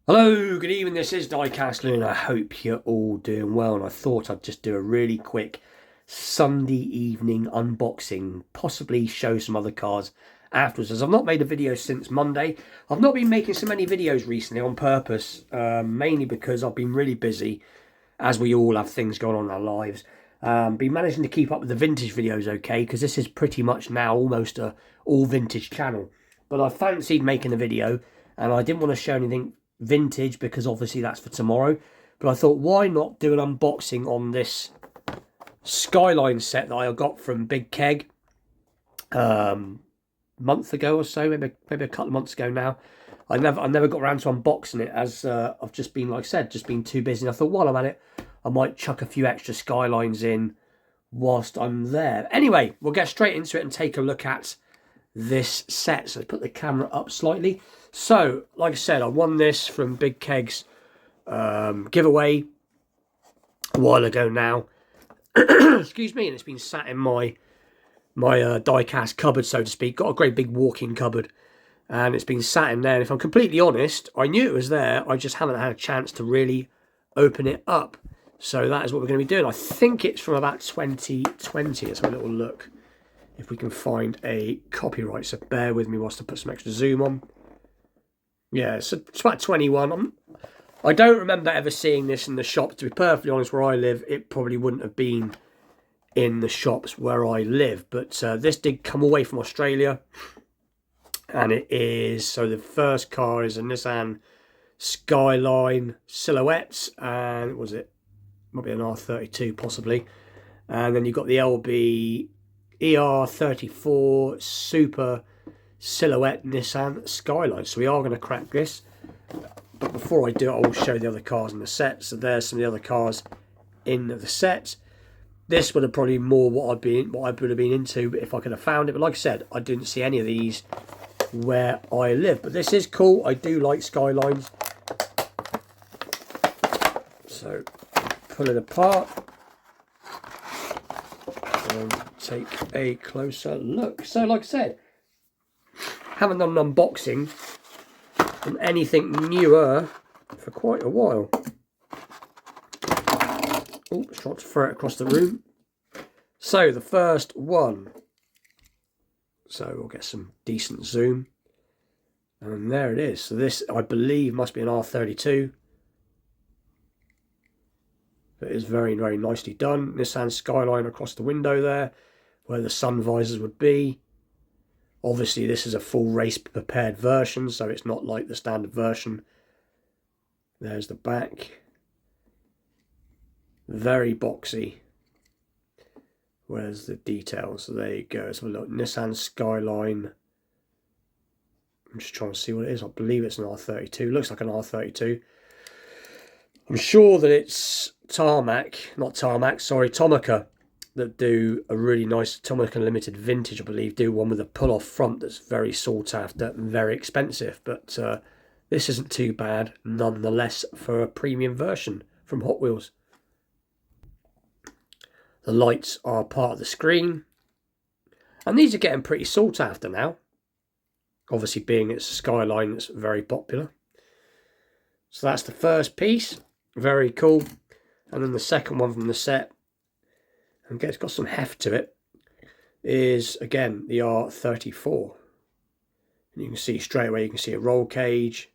Hello, good evening, this is Diecast and I hope you're all doing well, and I thought I'd just do a really quick Sunday evening unboxing, possibly show some other cars afterwards, as I've not made a video since Monday. I've not been making so many videos recently on purpose, mainly because I've been really busy, as we all have things going on in our lives. Been managing to keep up with the vintage videos okay, because this is pretty much now almost a all vintage channel. But I fancied making a video, and I didn't want to show anything vintage because obviously that's for tomorrow. But I thought, why not do an unboxing on this Skyline set that I got from Big Keg month ago or so, maybe a couple of months ago now. I never got around to unboxing it, as I've just been, like I said, just been too busy. And I thought, while I'm at it, I might chuck a few extra Skylines in whilst I'm there. Anyway, we'll get straight into it and take a look at this set. So let's put the camera up slightly. So, like I said, I won this from Big Keg's giveaway a while ago now. Excuse me, and it's been sat in my die-cast cupboard, so to speak. Got a great big walk-in cupboard, and it's been sat in there. And if I'm completely honest, I knew it was there. I just haven't had a chance to really open it up. So that is what we're going to be doing. I think it's from about 2020. Let's have a little look if we can find a copyright. So bear with me whilst I put some extra zoom on. Yeah, so it's about 21. I don't remember ever seeing this in the shops. To be perfectly honest, where I live, it probably wouldn't have been in the shops where I live. But this did come away from Australia. And it is, so the first car is a Nissan Skyline Silhouette. And was it? Might be an R32 possibly. And then you've got the LB ER34 Super Silhouette Nissan Skyline. So we are going to crack this, but before I do it, I will show the other cars in the set. So there's some of the other cars in the set. This would have probably more what I would have been into if I could have found it. But like I said, I didn't see any of these where I live. But this is cool. I do like Skylines. So pull it apart and take a closer look. So like I said, haven't done an unboxing on anything newer for quite a while. Oh, trying to throw it across the room. So the first one. So we'll get some decent zoom. And there it is. So this, I believe, must be an R32. It is very, very nicely done. Nissan Skyline across the window there, where the sun visors would be. Obviously, this is a full race prepared version, so it's not like the standard version. There's the back. Very boxy. Where's the details? So there you go. So look, Nissan Skyline. I'm just trying to see what it is. I believe it's an R32. Looks like an R32. I'm sure that it's Tomica, that do a really nice Tomica Limited Vintage, I believe, do one with a pull-off front that's very sought after and very expensive. But this isn't too bad, nonetheless, for a premium version from Hot Wheels. The lights are part of the screen. And these are getting pretty sought after now. Obviously, being it's a Skyline, it's very popular. So that's the first piece. Very cool. And then the second one from the set, and it's got some heft to it, is again the R34. And you can see straight away, you can see a roll cage.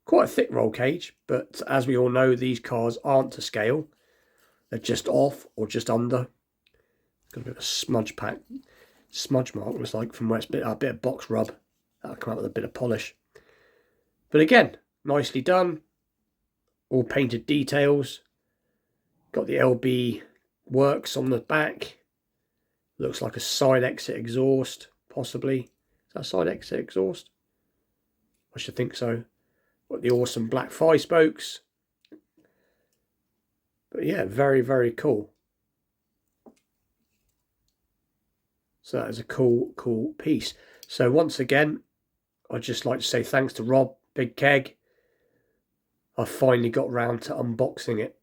Quite a thick roll cage, but as we all know, these cars aren't to scale. They're just off or just under. Got a bit of a smudge mark, looks like, from where it's a bit of box rub. That'll come out with a bit of polish. But again, nicely done. All painted details. Got the LB works on the back. Looks like a side exit exhaust, possibly. Is that a side exit exhaust? I should think so. Got the awesome black 5-spokes. But yeah, very, very cool. So that is a cool piece. So once again, I'd just like to say thanks to Rob, Big Keg. I finally got round to unboxing it.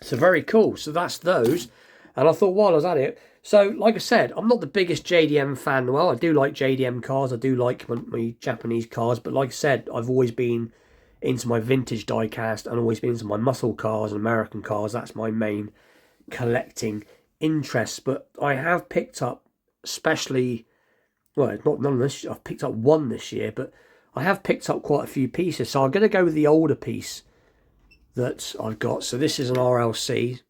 So very cool. So that's those. And I thought while I was at it, So, like I said, I'm not the biggest JDM fan. Well, I do like JDM cars. I do like my Japanese cars. But like I said, I've always been into my vintage diecast and always been into my muscle cars and American cars. That's my main collecting interest. But I have picked up, especially, well, not none of this. I've picked up one this year, but I have picked up quite a few pieces. So I'm going to go with the older piece that I've got. So this is an RLC,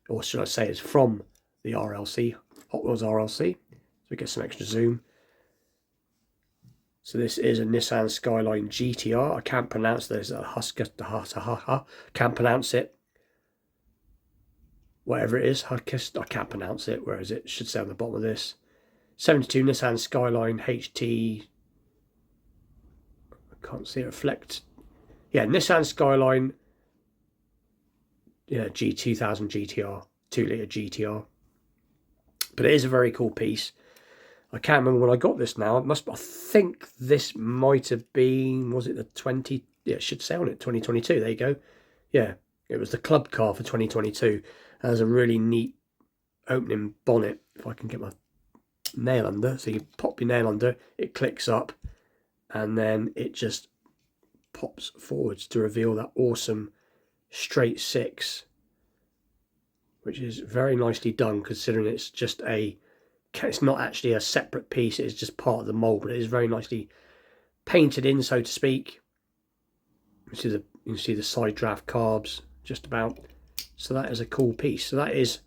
or should I say it's from the RLC, HotWheels RLC. So we get some extra zoom. So this is a Nissan Skyline GTR. I can't pronounce this. Can't pronounce it. Whatever it is, I can't pronounce it. Where is it? It should say on the bottom of this. 72 Nissan Skyline HT. I can't see it reflect. Yeah, Nissan Skyline. Yeah, G2000 GTR, 2-litre GTR. But it is a very cool piece. I can't remember when I got this now. I think this might have been, was it the 20? Yeah, it should say on it 2022. There you go. Yeah, it was the club car for 2022. It has a really neat opening bonnet. If I can get my nail under, so you pop your nail under, it clicks up, and then it just pops forwards to reveal that awesome straight six, which is very nicely done considering it's not actually a separate piece, it's just part of the mold, but it is very nicely painted in, so to speak. You can see the side draft carbs just about. So that is a cool piece. So that is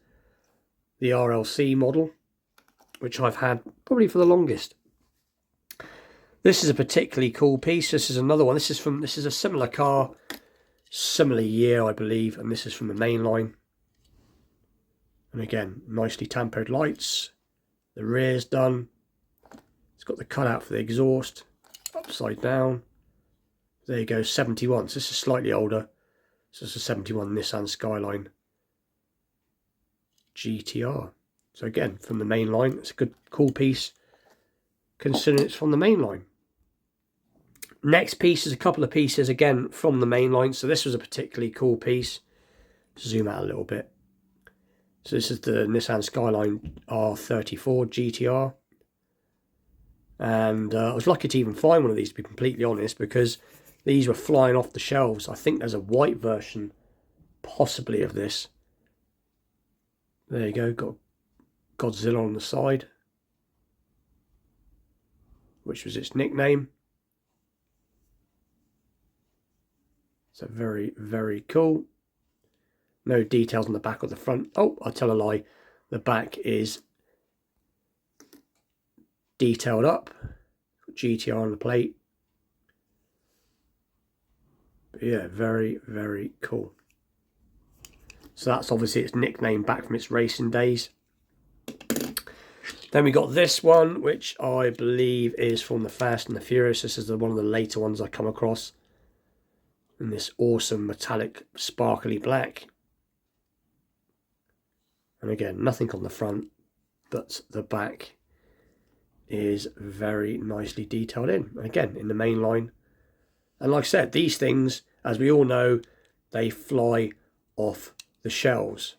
the RLC model, which I've had probably for the longest. This is a particularly cool piece. This is another one. This is a similar car, similar year, I believe, and this is from the main line. And again, nicely tempered lights. The rear's done. It's got the cutout for the exhaust, upside down. There you go, 71. So this is slightly older. So this is a 71 Nissan Skyline GTR. So again, from the main line, it's a good, cool piece, considering it's from the main line. Next piece is a couple of pieces, again, from the main line. So this was a particularly cool piece. Zoom out a little bit. So this is the Nissan Skyline R34 GTR. And I was lucky to even find one of these, to be completely honest, because these were flying off the shelves. I think there's a white version, possibly, of this. There you go, got Godzilla on the side, which was its nickname. So very, very cool. No details on the back or the front. Oh, I'll tell a lie. The back is detailed up. GTR on the plate. But yeah, very, very cool. So that's obviously its nickname back from its racing days. Then we got this one, which I believe is from the Fast and the Furious. This is one of the later ones I come across. In this awesome metallic sparkly black. And again, nothing on the front, but the back is very nicely detailed in. Again, in the main line. And like I said, these things, as we all know, they fly off the shelves.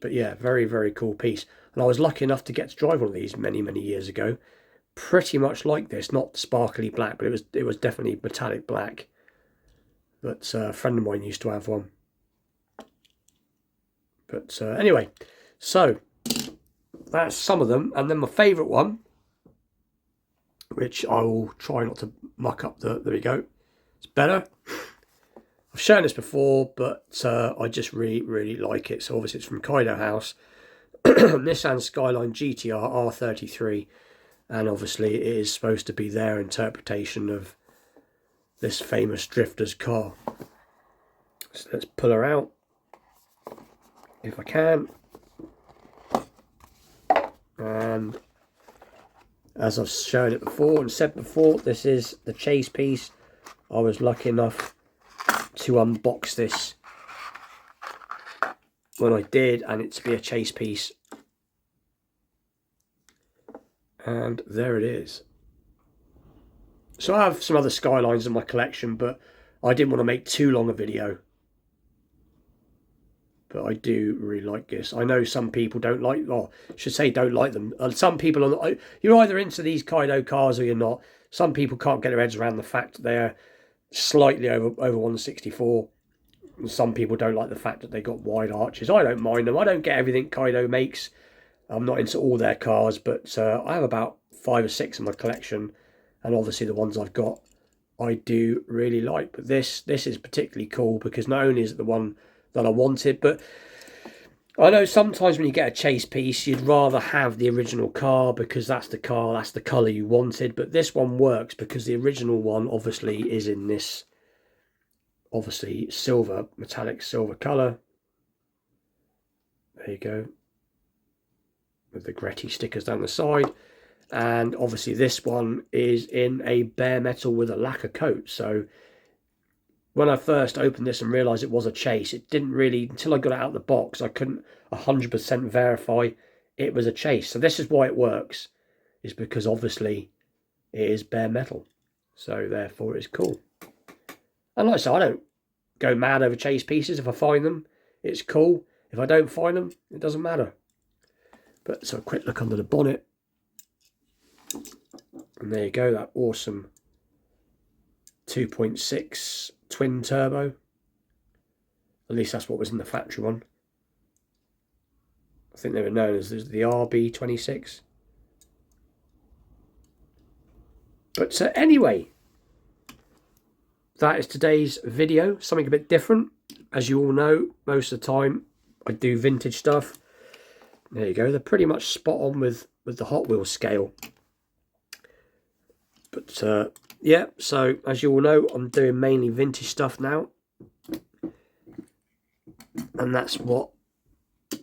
But yeah, very, very cool piece. And I was lucky enough to get to drive one of these many, many years ago. Pretty much like this, not sparkly black, but it was definitely metallic black. But a friend of mine used to have one. But anyway, so that's some of them. And then my favourite one, which I will try not to muck up there we go. It's better. I've shown this before, but I just really, really like it. So obviously it's from Kaido House. Nissan Skyline GTR R33. And obviously it is supposed to be their interpretation of this famous drifter's car. So let's pull her out, if I can. And as I've shown it before and said before, this is the chase piece. I was lucky enough to unbox this when I did, and it to be a chase piece. And there it is. So I have some other Skylines in my collection, but I didn't want to make too long a video. But I do really like this. I know some people don't like, or I should say don't like them. Some people are not, you're either into these Kaido cars or you're not. Some people can't get their heads around the fact that they're slightly over 164. And some people don't like the fact that they got wide arches. I don't mind them. I don't get everything Kaido makes. I'm not into all their cars, but I have about 5 or 6 in my collection, and obviously the ones I've got I do really like. But this is particularly cool because not only is it the one that I wanted, but I know sometimes when you get a chase piece, you'd rather have the original car because that's the car, that's the colour you wanted. But this one works because the original one obviously is in this, obviously silver, metallic silver colour. There you go. With the Gretty stickers down the side. And obviously this one is in a bare metal with a lacquer coat. So when I first opened this and realised it was a chase, it didn't really, until I got it out of the box, I couldn't 100% verify it was a chase. So this is why it works, is because obviously it is bare metal. So therefore it's cool. And like I said, I don't go mad over chase pieces. If I find them, it's cool. If I don't find them, it doesn't matter. But so a quick look under the bonnet. And there you go, that awesome 2.6 twin turbo. At least that's what was in the factory one. I think they were known as the RB26. But anyway, that is today's video. Something a bit different. As you all know, most of the time I do vintage stuff. There you go. They're pretty much spot on with the Hot Wheels scale. But yeah, so as you all know, I'm doing mainly vintage stuff now. And that's what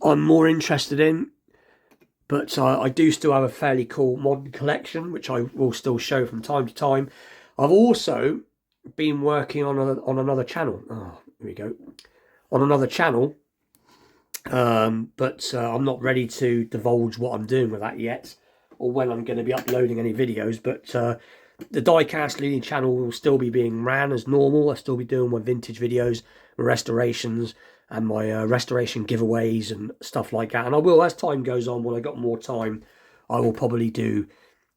I'm more interested in. But I do still have a fairly cool modern collection, which I will still show from time to time. I've also been working on another channel. Oh, here we go. On another channel. But I'm not ready to divulge what I'm doing with that yet, or when I'm going to be uploading any videos. But the Diecast Looney channel will still be being ran as normal. I'll still be doing my vintage videos, my restorations, and my restoration giveaways and stuff like that. And I will, as time goes on, when I got more time, I will probably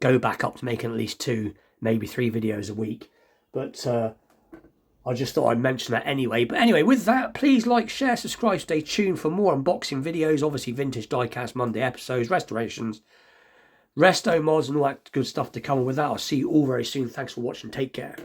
go back up to making at least 2, maybe 3 videos a week. But I just thought I'd mention that anyway. But anyway, with that, please like, share, subscribe, stay tuned for more unboxing videos. Obviously, vintage Diecast Monday episodes, restorations, resto mods, and all that good stuff to come. And with that, I'll see you all very soon. Thanks for watching. Take care.